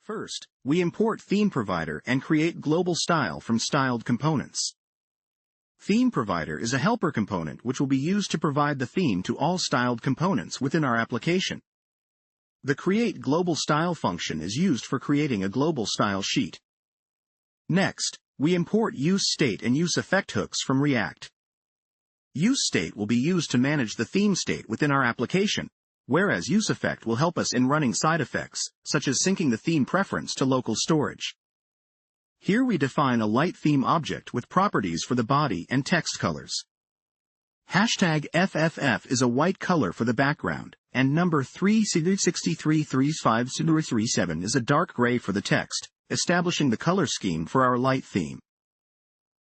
First, we import ThemeProvider and create global style from styled components. ThemeProvider is a helper component which will be used to provide the theme to all styled components within our application. The createGlobalStyle function is used for creating a global style sheet. Next, we import useState and useEffect hooks from React. useState will be used to manage the theme state within our application, whereas useEffect will help us in running side effects, such as syncing the theme preference to local storage. Here we define a light theme object with properties for the body and text colors. #FFF is a white color for the background, and number 3633537 is a dark gray for the text, establishing the color scheme for our light theme.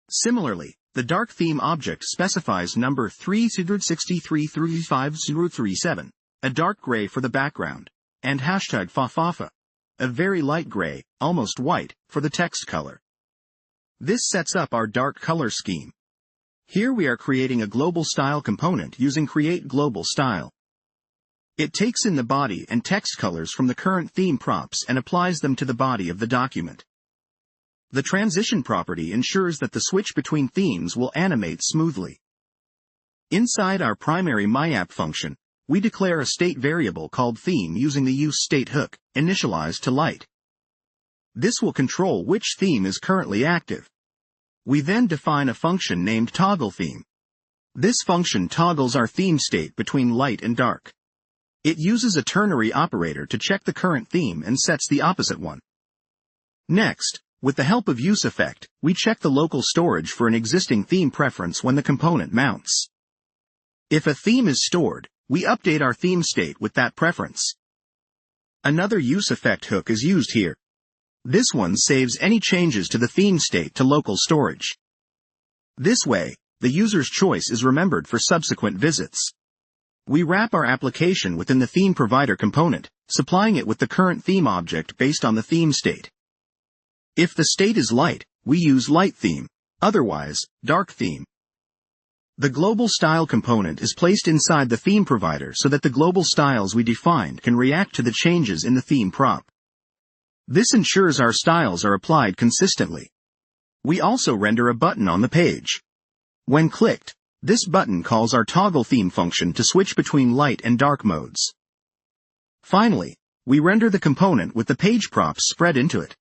Similarly, the dark theme object specifies number 3633537, a dark gray for the background, and #FFF, a very light gray, almost white, for the text color. This sets up our dark color scheme. Here we are creating a global style component using createGlobalStyle. It takes in the body and text colors from the current theme props and applies them to the body of the document. The transition property ensures that the switch between themes will animate smoothly. Inside our primary MyApp function, we declare a state variable called theme using the useState hook, initialized to light. This will control which theme is currently active. We then define a function named toggleTheme. This function toggles our theme state between light and dark. It uses a ternary operator to check the current theme and sets the opposite one. Next, with the help of useEffect, we check the local storage for an existing theme preference when the component mounts. If a theme is stored, we update our theme state with that preference. Another useEffect hook is used here. This one saves any changes to the theme state to local storage. This way, the user's choice is remembered for subsequent visits. We wrap our application within the ThemeProvider component, supplying it with the current theme object based on the theme state. If the state is light, we use light theme, otherwise, dark theme. The global style component is placed inside the ThemeProvider so that the global styles we defined can react to the changes in the theme prop. This ensures our styles are applied consistently. We also render a button on the page. When clicked, this button calls our toggleTheme function to switch between light and dark modes. Finally, we render the component with the page props spread into it.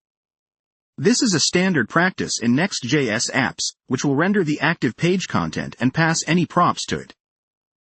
This is a standard practice in Next.js apps, which will render the active page content and pass any props to it.